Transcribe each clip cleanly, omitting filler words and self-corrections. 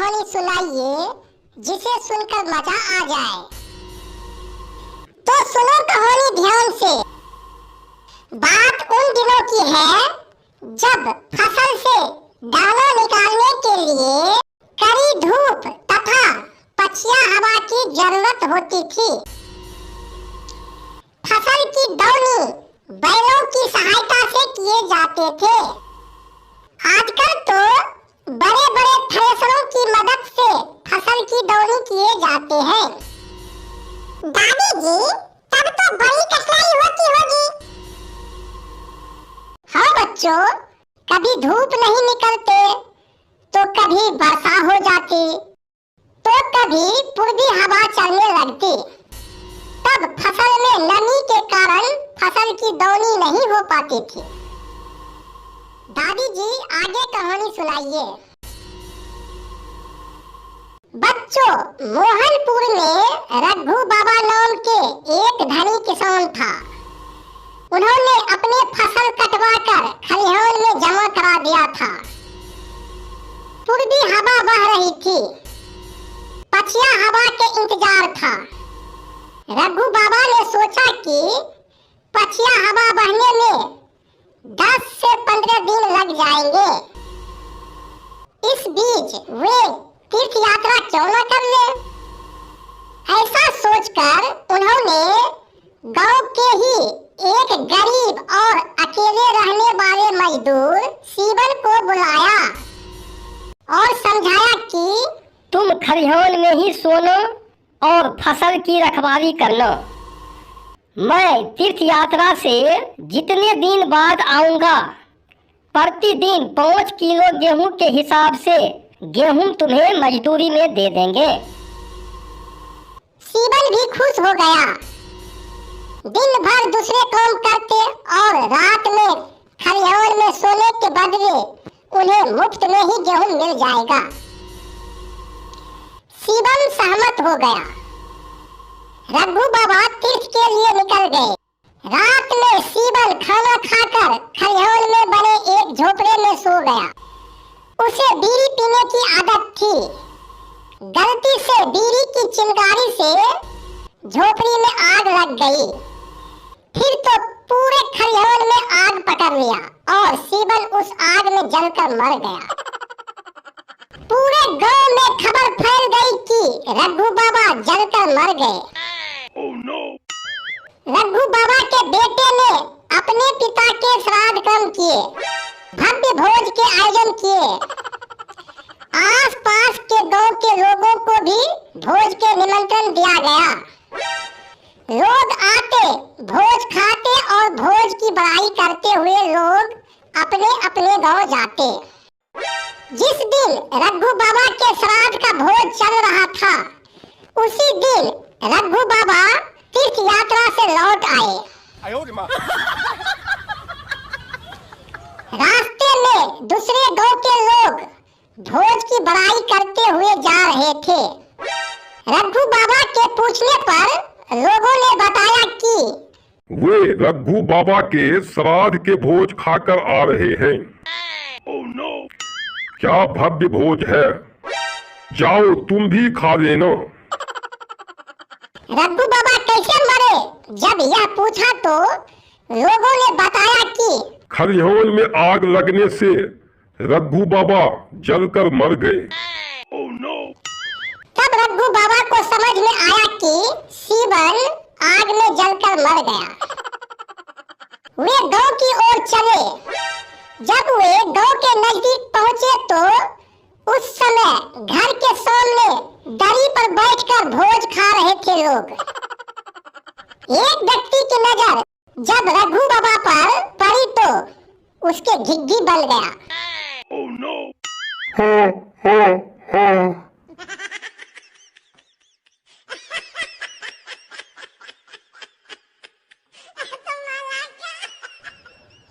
कहानी सुनाइए जिसे सुनकर मजा आ जाए। तो सुनो कहानी ध्यान से। बात उन दिनों की है जब फसल से दाना निकालने के लिए कड़ी धूप तथा पछिया हवा की जरूरत होती थी। फसल की दौनी बैलों की सहायता से किए जाते थे। आजकल तो बड़े बड़े थ्रेशरों की मदद से फसल की दौनी किए जाते हैं। दादी जी, तब तो बड़ी कठिनाई होती होगी। हाँ बच्चों, कभी धूप नहीं निकलते तो कभी वर्षा हो जाती तो कभी पूर्वी हवा चलने लगती। तब फसल में नमी के कारण फसल की दौनी नहीं हो पाती थी। दादी जी आगे कहानी सुनाइए। बच्चों, मोहनपुर में रघु बाबा नाम के एक धनी किसान था। उन्होंने अपने फसल कटवाकर खलिहान में जमा करा दिया था। पूर्वी हवा बह रही थी, पछिया हवा के इंतजार था। रघु बाबा ने सोचा कि पछिया हवा बहने में 10 से 15 दिन लग जाएंगे। इस बीच वे तीर्थ यात्रा क्यों न कर ले। ऐसा सोचकर उन्होंने गांव के ही एक गरीब और अकेले रहने वाले मजदूर शिवन को बुलाया और समझाया कि तुम खलिहान में ही सोना और फसल की रखवाली करना। मैं तीर्थ यात्रा से जितने दिन बाद आऊंगा, प्रतिदिन 5 किलो गेहूं के हिसाब से गेहूं तुम्हें मजदूरी में दे देंगे। शिवन भी खुश हो गया। दिन भर दूसरे काम करते और रात में खलिहान में सोने के बदले उन्हें मुफ्त में ही गेहूं मिल जाएगा। शिवन सहमत हो गया। रघु बाबा तीर्थ के लिए निकल गए। रात में शिवन खाना खाकर खलिहान में बने एक झोपड़े में सो गया। उसे बीड़ी पीने की आदत थी। गलती से बीड़ी की चिंगारी से झोपड़ी में आग लग गई। फिर तो पूरे खलिहान में आग पकड़ लिया और शिवन उस आग में जलकर मर गया। पूरे गांव में खबर फैल गई कि रघु बाबा जलकर मर गए। Oh, no. रघु बाबा के बेटे ने अपने पिता के श्राद्ध कर्म किए, भव्य भोज के आयोजन किए। आस पास के गांव के लोगों को भी भोज के निमंत्रण दिया गया। लोग आते, भोज खाते और भोज की बड़ाई करते हुए लोग अपने अपने गांव जाते। जिस दिन रघु बाबा के श्राद्ध का भोज चल रहा था, उसी दिन रघु बाबा तीर्थ यात्रा से लौट आए। रास्ते में दूसरे गांव के लोग भोज की बड़ाई करते हुए जा रहे थे। रघु बाबा के पूछने पर लोगों ने बताया कि वे रघु बाबा के श्राद्ध के भोज खाकर आ रहे हैं। Oh, no. क्या भव्य भोज है, जाओ तुम भी खा लेना। रघु बाबा कैसे मरे? जब यह पूछा तो लोगों ने बताया कि खलिहान में आग लगने से रघु बाबा जलकर मर गए। Oh, no. तब रघु बाबा को समझ में आया कि शिवन आग में जलकर मर गया। वे गांव की ओर चले। जब वे गांव के नजदीक पहुंचे तो उस समय घर के सामने दरी पर बैठकर भोज खा रहे थे लोग। एक व्यक्ति की नजर जब रघु बाबा पर पड़ी तो उसके घिघी बन गया। Oh, no.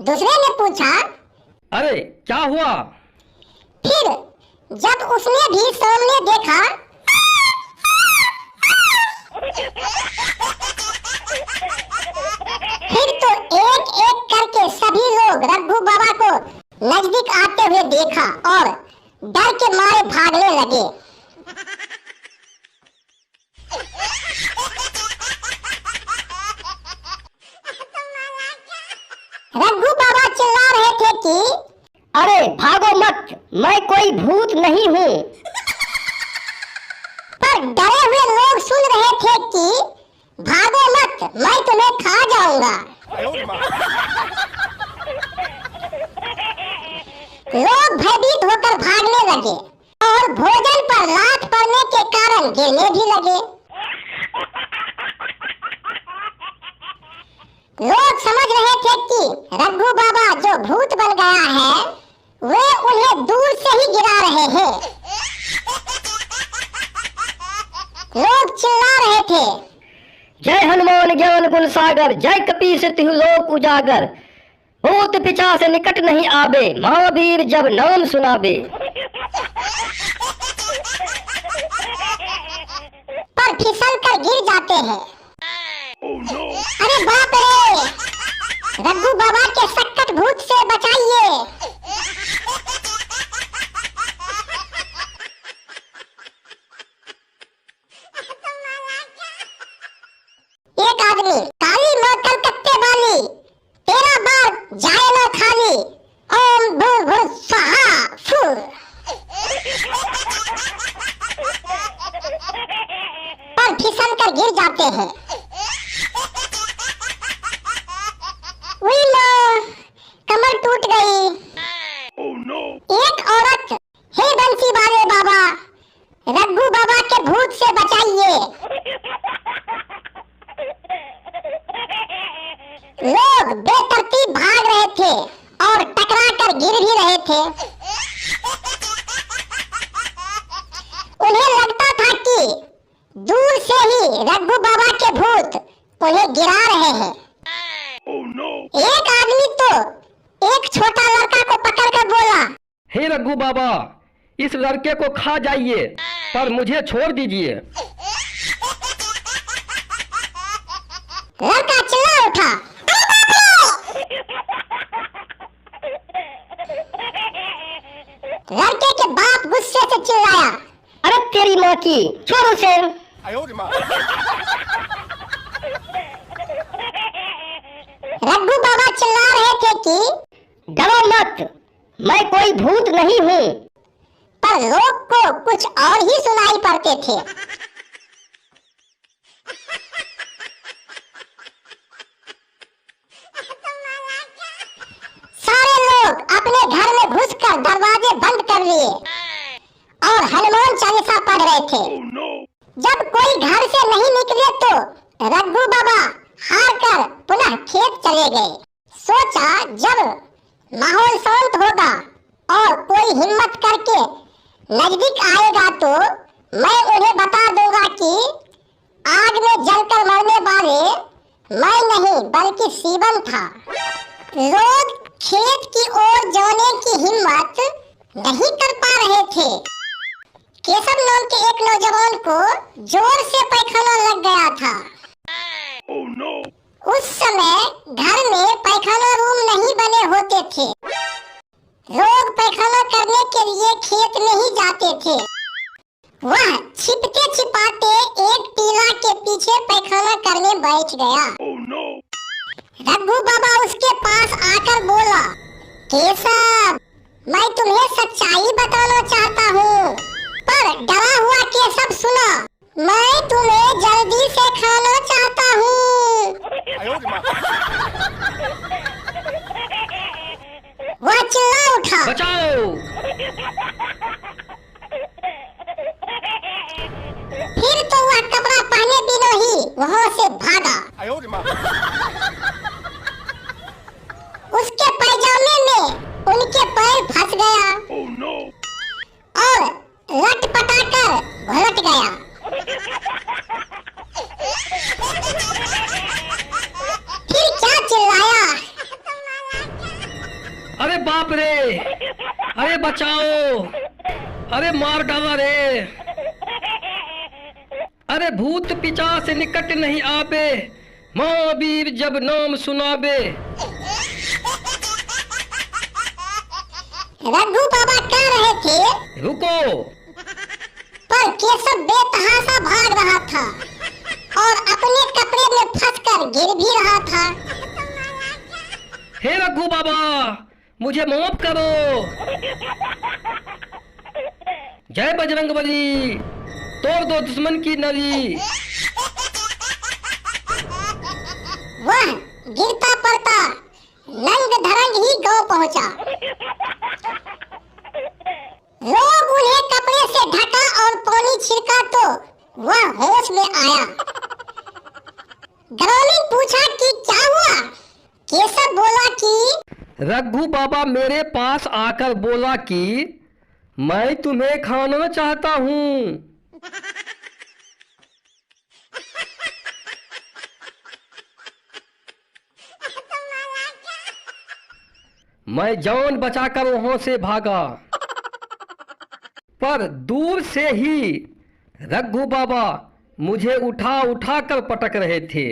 दूसरे ने पूछा, अरे क्या हुआ? फिर जब उसने भी सामने देखा फिर तो एक एक करके सभी लोग रघु बाबा को नजदीक आते हुए देखा और डर के मारे भागने लगे। रघु बाबा चिल्ला रहे थे कि अरे भागो मत, मैं कोई भूत नहीं हूँ। पर डरे हुए लोग सुन रहे थे कि भागो मत, मैं तुम्हें खा जाऊंगा। लोग भयभीत होकर भागने लगे और भोजन पर लात पड़ने के कारण गिरने भी लगे। लोग समझ रहे थे कि रघु बाबा जो भूत बन गया है वे उन्हें दूर से ही गिरा रहे हैं। लोग चिल्ला रहे थे, जय हनुमान ज्ञान गुण सागर, जय कपीस तिहु लोक उजागर। भूत पिशाच से निकट नहीं आबे, महावीर जब नाम सुनाबे। पर फिसल कर गिर जाते हैं। अरे बाप रे, रघु बाबा के सक्कट भूत से बचाइए। एक आदमी, काली माँ कलकत्ते वाली, तेरा बार जाए ना खाली, ओम भूर्भुव स्वाहा फू। पर फिसल कर गिर जाते हैं। कमर टूट गई। एक औरत, हे बंसी वाले बाबा, रघु बाबा के भूत से बचाइए। लोग बेतरतीब भाग रहे थे और टकरा कर गिर भी रहे थे। उन्हें लगता था कि दूर से ही रघु बाबा के भूत उन्हें गिरा रहे हैं। एक आदमी तो एक छोटा लड़का को पकड़कर बोला, हे रघु बाबा, इस लड़के को खा जाइए पर मुझे छोड़ दीजिए। लड़का चिल्ला उठा, लड़के के बाप गुस्से से चिल्लाया, अरे तेरी माँ की, छोड़ उसे। रघु बाबा चिल्ला रहे थे कि डरो मत, मैं कोई भूत नहीं हूँ। पर लोग को कुछ और ही सुनाई पड़ते थे। सारे लोग अपने घर में घुसकर दरवाजे बंद कर लिए और हनुमान चालीसा पढ़ रहे थे। जब कोई घर से नहीं निकले तो रघु बाबा हार कर पुनः खेत चले गए। सोचा जब माहौल शांत होगा और कोई हिम्मत करके नजदीक आएगा तो मैं उन्हें बता दूंगा कि आग में जलकर मरने वाले मैं नहीं बल्कि शिवन था। लोग खेत की ओर जाने की हिम्मत नहीं कर पा रहे थे। केशव नाम के एक नौजवान को जोर से पैखाना लग गया था। उस समय घर में पैखाना रूम नहीं बने होते थे। लोग पैखाना करने के लिए खेत में ही जाते थे। वह छिपते छिपाते एक टीला के पीछे पैखाना करने बैठ गया। रघु बाबा उसके पास आकर बोला, केशव, मैं तुम्हें सच्चाई बताना चाहता हूँ। पर डरा हुआ केशव सुना, मैं तुम्हें जल्दी से खाना चाहता हूँ। वह चिल्ला उठा, बचाओ। फिर तो वह कपड़ा पहने बिना ही वहाँ से भागा। उसके पैजामे में उनके पैर फंस गया और लटपटाकर घुलट गया। फिर क्या चिल्लाया, अरे बाप रे, अरे बचाओ, अरे मार डाला रे, अरे भूत पिशाच से निकट नहीं आबे, महावीर जब नाम सुनाबे। रघु बाबा कह रहे थे, रुको। पर केशव बेतहाशा भाग रहा था और अपने कपड़े में फंसकर गिर भी रहा था। हे रघु बाबा, मुझे माफ करो। जय बजरंगबली, तोड़ दो दुश्मन की नली। वह गिरता पड़ता नंग धरंग ही गांव पहुंचा। लोग उन्हें कपड़े से ढका और पानी छिड़का तो वह होश में आया। ग्रामीण पूछा कि क्या हुआ? केशव बोला कि रघु बाबा मेरे पास आकर बोला कि मैं तुम्हें खाना चाहता हूँ। मैं जान बचाकर वहां से भागा, पर दूर से ही रघु बाबा मुझे उठा उठा कर पटक रहे थे।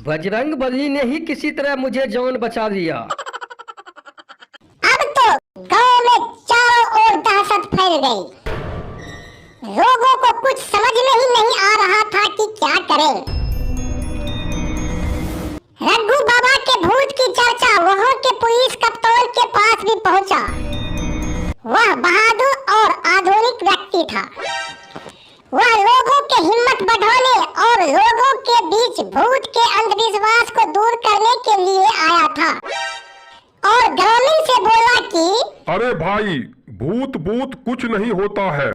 बजरंगबली ने ही किसी तरह मुझे जान बचा लिया। अब तो गांव में चारों ओर दहशत फैल गई। लोगों को कुछ समझ में ही नहीं आ रहा था कि क्या करें। रघु बाबा के भूत की चर्चा वहां के पुलिस कप्तान के पास भी पहुंचा। वह बहादुर और आधुनिक व्यक्ति था। वह लोगों के हिम्मत बढ़ाने और लोगों के बीच भूत के अंधविश्वास को दूर करने के लिए आया था और ग्रामीण से बोला कि अरे भाई, भूत भूत कुछ नहीं होता है,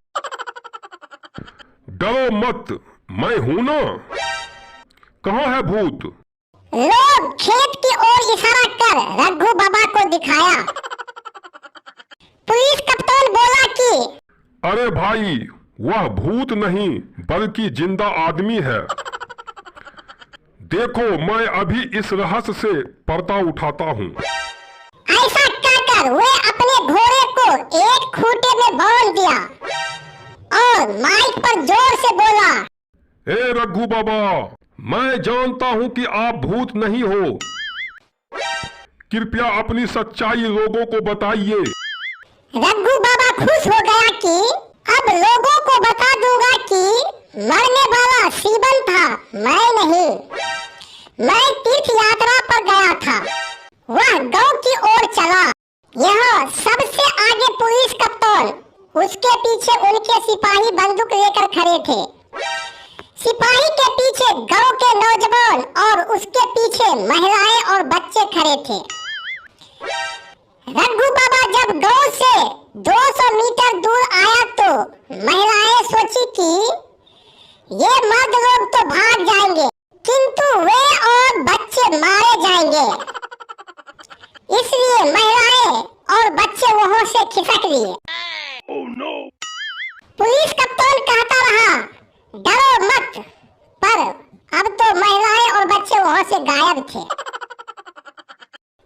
डरो मत, मैं हूं ना। कहाँ है भूत? लोग खेत की ओर इशारा कर रघु बाबा को दिखाया। पुलिस कप्तान बोला कि अरे भाई, वह भूत नहीं बल्कि जिंदा आदमी है। देखो, मैं अभी इस रहस्य से पर्दा उठाता हूँ। ऐसा कहकर वे अपने घोड़े को एक खूंटे में बांध दिया और माइक पर जोर से बोला, ए रघु बाबा, मैं जानता हूँ कि आप भूत नहीं हो। कृपया अपनी सच्चाई लोगों को बताइए। रघु बाबा खुश हो गया कि अब लोगों को बता दूंगा कि मरने वाला शिवन था, मैं नहीं। मैं तीर्थ यात्रा पर गया था। वह गांव की ओर चला। यहाँ सबसे आगे पुलिस कप्तान, उसके पीछे उनके सिपाही बंदूक लेकर खड़े थे। सिपाही के पीछे गांव के नौजवान और उसके पीछे महिलाएं और बच्चे खड़े थे। रघु बाबा जब गांव से 200 मीटर दूर आया तो महिलाएं सोची कि ये मर्द लोग तो भाग जाएंगे, किंतु वे और बच्चे मारे जाएंगे। इसलिए महिलाएं और बच्चे वहां से खिसक लिए। पुलिस कप्तान कहता रहा, डरो मत, पर अब तो महिलाएं और बच्चे वहां से गायब थे।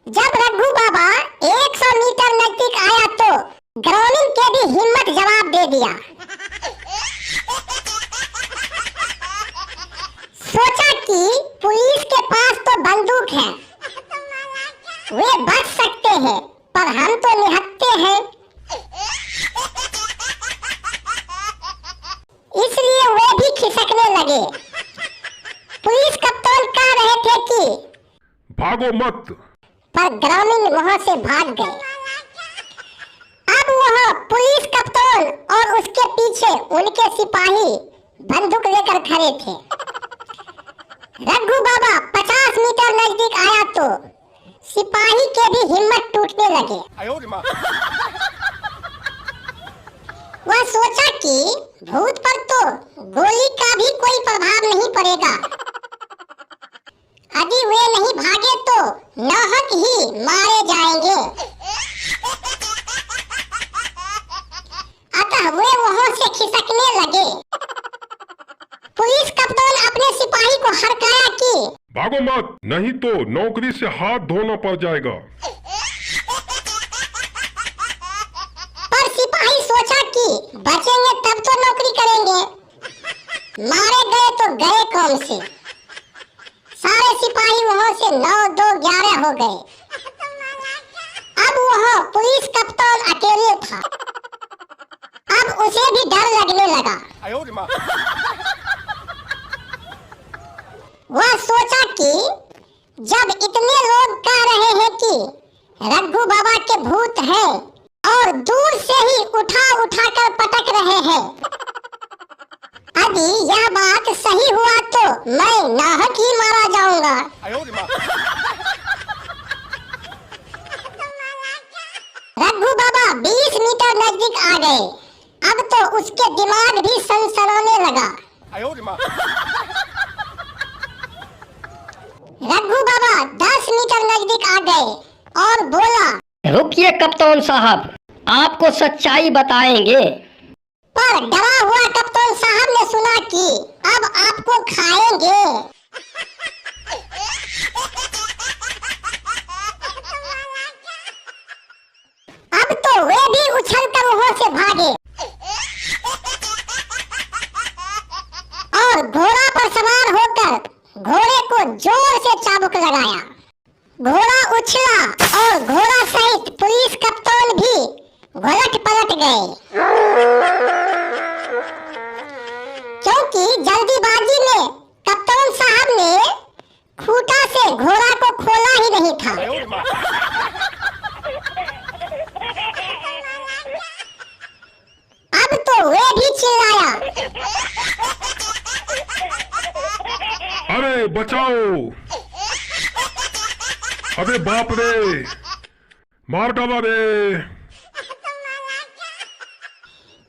जब रघु बाबा 100 मीटर नजदीक आया तो ग्रामीण के भी हिम्मत जवाब दे दिया। सोचा कि पुलिस के पास तो बंदूक है, वे बच सकते हैं, पर हम तो निहत्थे हैं। इसलिए वे भी खिसकने लगे। पुलिस कप्तान कह रहे थे कि भागो मत, पर ग्रामीण वहां से भाग गए। अब वह पुलिस कप्तान और उसके पीछे उनके सिपाही बंदूक लेकर खड़े थे। रघु बाबा 50 मीटर नजदीक आया तो सिपाही के भी हिम्मत टूटने लगे। वह सोचा कि भूत पर तो गोली का भी कोई प्रभाव नहीं पड़ेगा। यदि वे नहीं भागे तो नाहक ही मारे जाएंगे। अतः वे वहां से खिसकने लगे। पुलिस कप्तान अपने सिपाही को हड़काया कि भागो मत, नहीं तो नौकरी से हाथ धोना पड़ जाएगा। पर सिपाही सोचा कि बचेंगे तब तो नौकरी करेंगे, मारे गए तो गए कौन से। सारे सिपाही वहां से 9, 2, 11 हो गए। अब वह पुलिस कप्तान अकेले था। अब उसे भी डर लगने लगा। वह सोचा कि क्योंकि जब इतने लोग कह रहे हैं कि रघु बाबा के भूत हैं और दूर से ही उठा उठा कर पटक रहे हैं, यदि यह बात सही हुआ तो मैं नाहक ही मारा जाऊंगा। रघु बाबा 20 मीटर नजदीक आ गए। अब तो उसके दिमाग भी सनसनाने लगा। रघु बाबा 10 मीटर नजदीक आ गए और बोला, रुकिए कप्तान साहब, आपको सच्चाई बताएंगे। पर डरा हुआ कप्तान साहब ने सुना कि अब आपको खाएंगे। अब तो वे भी उछलकर वहां से भागे और घोड़ा पर सवार होकर घोड़े को जोर से चाबुक लगाया। घोड़ा उछला और घोड़ा सहित पुलिस कप्तान भी घोलट पलट गए, क्योंकि जल्दीबाजी में कप्तान साहब ने खूंटा से घोड़ा को खोला ही नहीं था। अब तो वे भी चिल्लाया, अरे बचाओ, अबे बाप रे, मार डाला रे।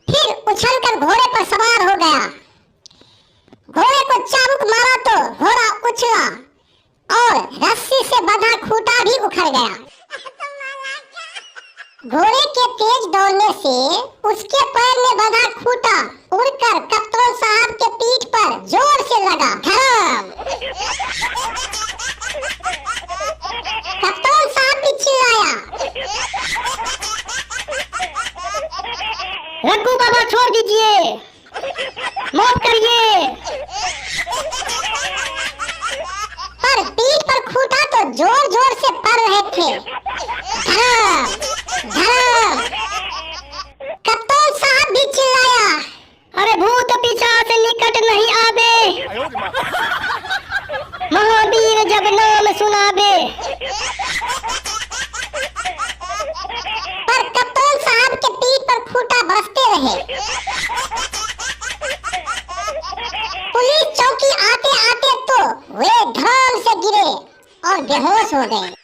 फिर उछलकर घोड़े पर सवार हो गया। घोड़े को चाबुक मारा तो घोड़ा उछला और रस्सी से बंधा खूंटा भी उखड़ गया। घोड़े के तेज दौड़ने से उसके पैर में बंधा खूंटा उड़कर कप्तान साहब के पीठ पर जोर से लगा। धड़ाम! कप्तान साहब भी चिल्लाया, रघु बाबा छोड़ दीजिए, मौत करिए। पर पीठ पर खूंटा तो जोर जोर से पड़ रहे थे। धड़ाम! धड़ाम! कप्तान साहब भी चिल्लाया, अरे भूत पिशाच निकट नहीं आवे, महावीर जब नाम सुनावे। पर कप्तान साहब के पीठ पर खूंटा बरसते रहे। पुलिस चौकी आते आते तो वे धड़ाम से गिरे और बेहोश हो गए।